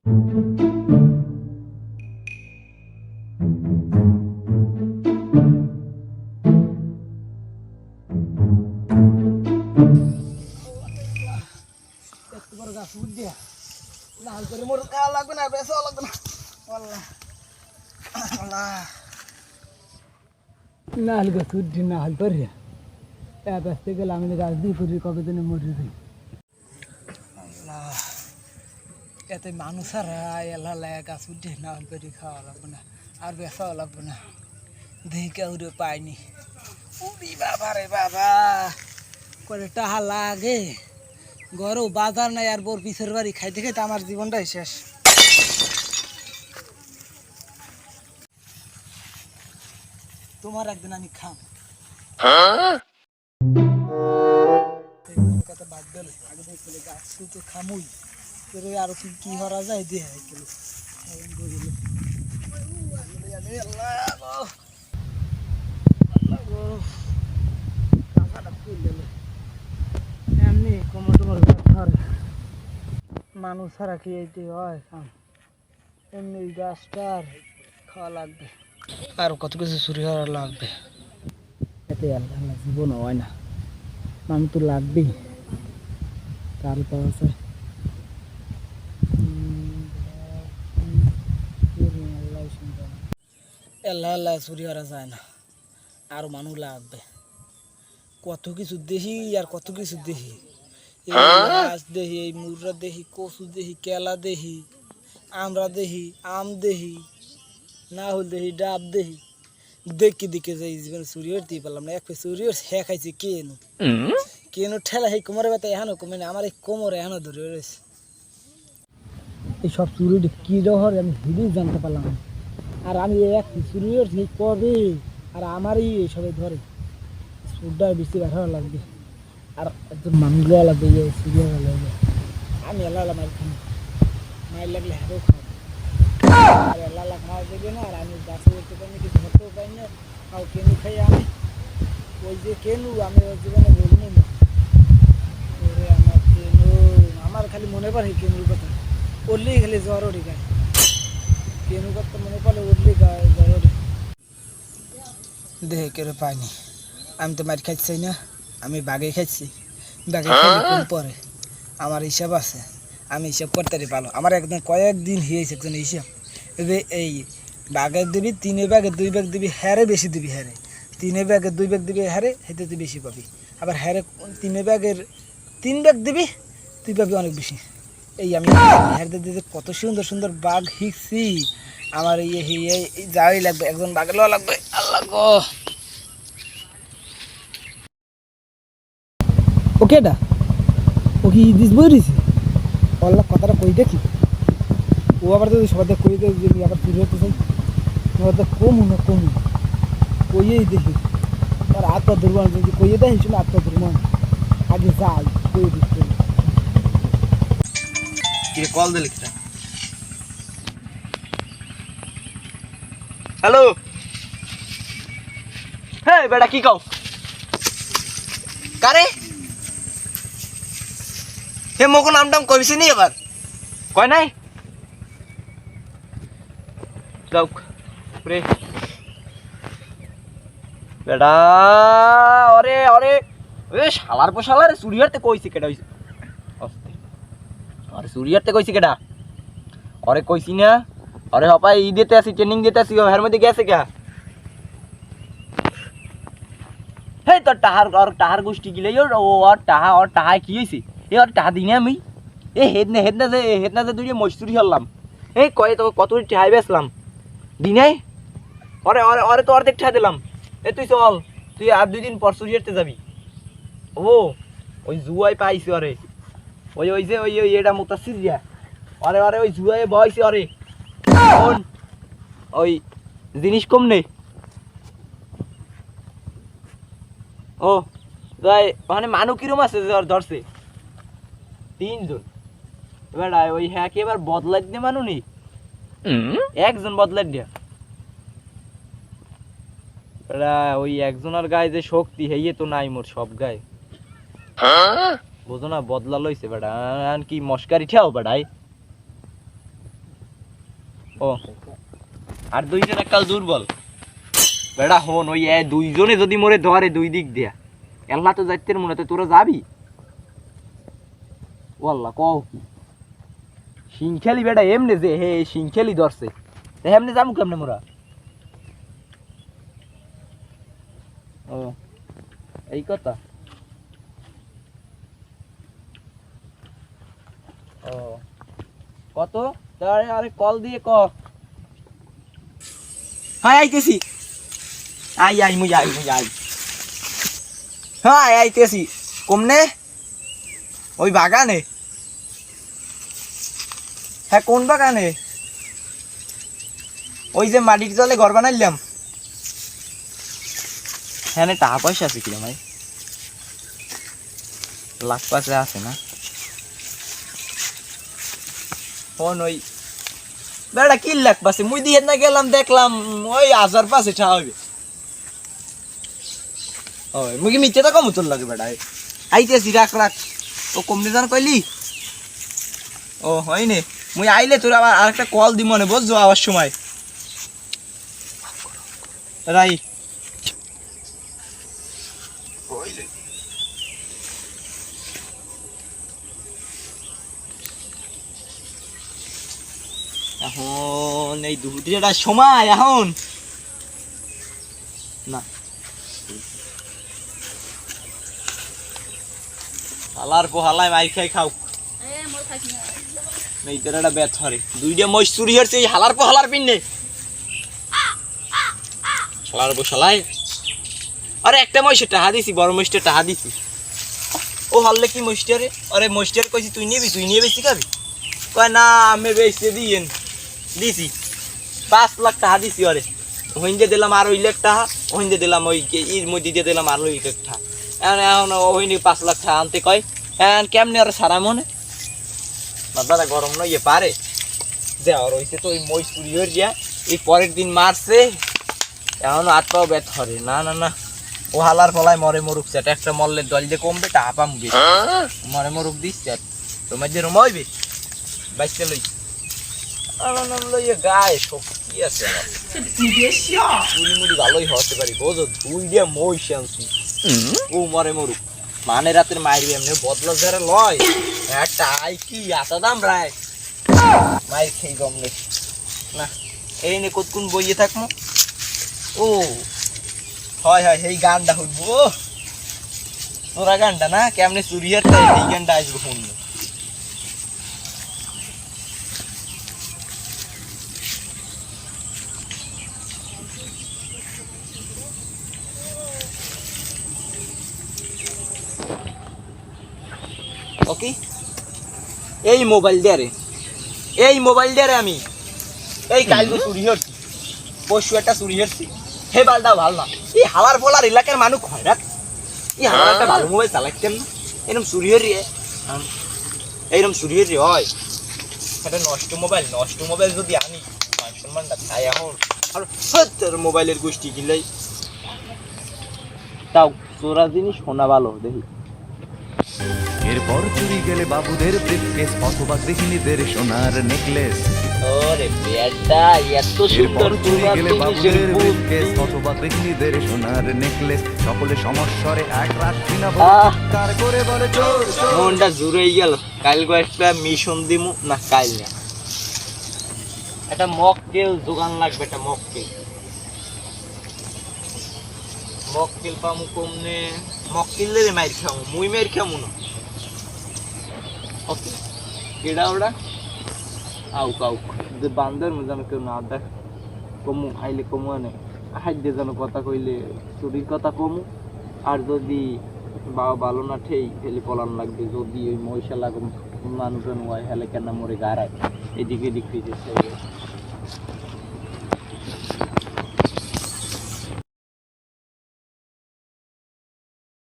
লাল করে মোর খাওয়া লাগবে না, বেশি লাগবে না। লাল গাছ উঠি না হাল ধরে ব্যস্ত গেলে আমি গাছ দিয়ে করি কবে দিনে মরে দিই। এতে মানুষ আর এলা লাগা গাছ উঠে না হাল করে খাওয়া লাগবে না, আর বেসাও লাগবে না। দেখি কেউ পাইনি। বাবা রে বাবা, করে টাহা লাগে গরু বাজার নাই, আর বোর পিছের বাড়ি খাইতে খাইতে আমার জীবনটাই শেষ। তোমার একদিন আমি খাম। বাদ দিলে আগে দেখলে গাছ শুতে খামুই, আরো কি কি করা যায় দিয়ে এমনি কোমর টোমর মানুষ ছাড়া কি এইটি হয় কাম? এমনি গাছটার খাওয়া লাগবে, আর কত কিছু চুরি করা লাগবে। এতে আল্লাহ জীবন হয় না, মানুষ তো লাগবেই। তারপর আছে আল্লাহ আল্লাহ চুরি করা যায় না, আরো মানুষ লাগবে। কত কিছু দেখি আর কত কিছু দেখি, এই গাছ দেখি, এই মুররা দেখি, কচু দেখি, কেলা দেখি, আমরা দেখি, আম দেখি, না হল দেখি, ডাব দেখি। দেখি দেখে যাই জীবনে চুরি করতেই পারলাম না। এক চুরি হ্যাঁ খাইছি কেন কেন ঠেলা সেই কোমরে ব্যথা এখনো কমে না, আমার এই কোমরে এখনো ধরে রয়েছে। এই সব চুরি কি জহর আমি হিলি জানতে পারলাম না। আর আমি এক চুরি করছি কবে, আর আমারই সবাই ধরে সুরটা বেশি ব্যথা লাগবে, আর একজন মানুষ লওয়া লাগবে, চুরি হওয়া লাগবে। আমি এলা মার খাই, মায়ের লাগলে হ্যাঁ খাবো, আর এলা খাওয়া দেবে না। আর আমি গাছে উঠতে পারি না, কিছু ধরতেও পারি না, তাও কেনু খাই আমি। ওই যে কেনু আমি ওর জীবনে বলবো না, আমার কেনু, আমার খালি মনে পড়ে কেনুর কথা, উঠলেই খালি জ্বর ওঠে গায়ে। কেনু কথা মনে পড়লে উঠলেই গায়ে জ্বর ওঠে। দেখে কেউ পাইনি, আমি তো মার খাইছি না, আমি বাঘে খাইছি। বাঘে খাইলে কম পরে, আমার হিসাব আছে, আমি হিসাব করতে পারো। আমার একদম কয়েকদিন হয়েছে একজন হিসাব, এই বাঘের দিবি 3 ভাগের 2 ভাগ দিবি, হ্যারে বেশি দিবি, হ্যারে 3 ভাগের 2 ভাগ দিবি, হ্যারে হেঁটে তুই বেশি পাবি। আবার হ্যারে 3 ভাগের 3 ভাগ দিবি, তুই পাবি অনেক বেশি। এই আমি হ্যারে দিতে কত সুন্দর সুন্দর বাঘ শিখছি। আমার যাওয়াই লাগবে, একজন বাঘে লওয়া লাগবে। আল্লাহ গো, ওকেটা ও কি দিস বই রয়েছে, আল্লাহ কথাটা কই দেখি। ও আবার যদি সবাই কই দেয় যে আবার চুরি হতে চাই, তোমার কমু না কমু কইয়েই দেখি। আর আত্মা ধরবো যদি কইয়ে দেয় হিসেবে আত্মা ধরবো, আগে যাই কই দিতে। কল দিলে হ্যালো, হ্যাঁ বেটা কি কও কারে হে মোকে নাম টাম কইছে নি এবার কয় নাই যাও রে বেটা। আরে আরে এ শালার পোশালার চুরি হারতে কইছে কেডা হইছে, আরে চুরি হারতে কইছে কেডা, আরে কইছি না। আরে হপাই ই দিতে আসি, ট্রেনিং দিতে আসি, এর মধ্যে গেছে কে? হে তোর টাহার গোষ্ঠী গিলে ওর টাহা কি হয়েছে? এ ওর টাহা দিনে আমি এ হেদনা যে দুই মজদুরি হলাম, এই কয়ে তোকে কত টাহাই বেসলাম দিনাই। অরে অরে অরে তো অর্ধেক টাহা দিলাম। এ তুই চল, তুই আর 2 দিন পর চুরি হারতে যাবি। ও ওই জুয়াই পাইছে, অরে ওই ওই যে ওই এটা মুতাসির দিয়া, অরে অরে ওই জুয়াই বয়সে। অরে ওই জিনিস কম নেই। ও যাই ওখানে মানু কিরম আছে ধরছে 3 জন বেড়া। ওই হ্যাঁ কি এবার বদলাই দিয়ে মানু নি, একজন বদলাই দিয়া বেড়া। ওই একজনের গায়ে যে শক্তি হেয়ে তো নাই মোর সব গায়ে, বুঝো না? বদলা লইছে বেড়া, কি মস্কারি ঠাও বেড়াই। ও আর দুইজন এককাল দুর্বল বেড়া হন ওই দুইজনে যদি মরে ধরে দুই দিক দিয়া এল্লা তো যাইতে মনে তো তোরা যাবি ও আল্লাহ কও কি সিংখালি বেটা এমনে যে হে সিংখালি ধরছে এমনি যাবো কেমনে মোরা ও এই কথা ও কত তারে আরে কল দিয়ে ক হ্যাঁ আইতেছি আই মুই আই হ্যাঁ আইতেছি কমনে ওই বাগানে হ্যাঁ কোন বাগানে ওই যে মাটির জলে ঘর বানাইলাম হ্যাঁ টাকা পয়সা আছে কিনা ভাই লাখ পাশে আছে না ফোন ওই বেড়া কি লাখ পাশে মুই দিয়ে না গেলাম দেখলাম ওই 1000 পাশে ঠা হবে ওই মুই কি মিথ্যে তো কম তোর লাগে বেড়া আইতেছি রাখ ও কমনে জান কইলি ও হয়নি মুই আইলে তোর আবার আরেকটা কল দি মনে বুঝছো আবার সময় রাই এখন এই দুপুরটা সময় এখন না হালার পোহালায় মাই খাই খাও এইটার ব্যাথ হরে দুইটা মই চুরি হচ্ছে এই হালার পোহালার পিনে হালার পোশালায় আরে একটা মহিষ টাহা দিছি বড় মহিষটা টাহা দিছি ও হললে কি মহিষটারে আরে মহিষটারে কইছি তুই নিয়ে বেশি খাবি কয় না আমি বেচতে দিয়েন দিছি 5 লাখ টাকা দিছি আরে ওইন্দে দিলাম আর 1 লাখ টাকা ওইন্দে দিলাম ওই এর মধ্যে দিয়ে দিলাম আর 1 লাখ টাকা এখন ওইনি 5 লাখ টাকা আনতে কয় এখন কেমনে আর সারা মনে বাবারা গরম নয় পারে যে আর হইছে তো ওই মই চুরি হয়ে যা এই পরের দিন মারছে এখন হাত পাও ব্যথ করে না ও হালার ফলায় মরে মরুক সেটা একটা মল্লের দল দিয়ে কমবে টাকা পাম গে মরে মরুক দিস তোমার যে রুম হইবে বাইসতে লই আলো নাম লইয়ে গায়ে শক্তি আছে আমার মুড়ি ভালোই হতে পারি বোঝো দুই দিয়ে মই শান্তি ও মরে মরুক মানে রাতের মাইরবে এমনি বদলা যারা লয় একটা আই কি আতা দাম রায় মাইর খেয়ে গমলে না এই নে কতক্ষণ বইয়ে থাকবো ও হয় এই গানটা শুনবো তোরা গানটা না কেমনে চুরি হচ্ছে এই গানটা আসবো শুনবো ওকে এই মোবাইল দিয়ে আমি এই কালকে চুরি হচ্ছি পরশু একটা চুরি হচ্ছি হে বালটা ভাল না এই হালার ফলার এলাকার মানুষ খয়রাত এই হালার একটা ভালো মোবাইল চালাইতেন না এরকম চুরি হরিয়ে এইরকম চুরি হরি হয় একটা নষ্ট মোবাইল যদি আনি মান সম্মানটা খাই এখন আর তোর মোবাইলের গোষ্ঠী কিনলেই তাও চোরা জিনিস শোনা ভালো দেখি এরপর চুরি গেলে বাবুদের ব্রিফকেস অথবা গৃহিণীদের সোনার নেকলেস ওরে বেটা এত সুন্দর চুরি গেলে বাবুদের ব্রিফকেস অথবা গৃহিণীদের সোনার নেকলেস সকলে সমস্বরে এক রাত্রি না কার করে বলে চোর মনটা জুড়েই গেল কাল একটা মিশন দিমু না কাল না একটা মকটেল দোকান লাগবে একটা মকটেল পামু কমনে মকটেলের মাইর খামু মুই মাইর খামু না ওকে কেডা ওড়া আউ যে বান্দার মধ্যে আমি কেউ না দেখ কমু আইলে কমু আনে হাইতে যেন কথা কইলে চুরির কথা কমু আর যদি বাবা ভালো না ঠেই ফেলে পলান লাগবে যদি ওই মহিষা লাগুম মানুষজন হয় হেলে কেন মরে গাড়ায় এদিকে এদিক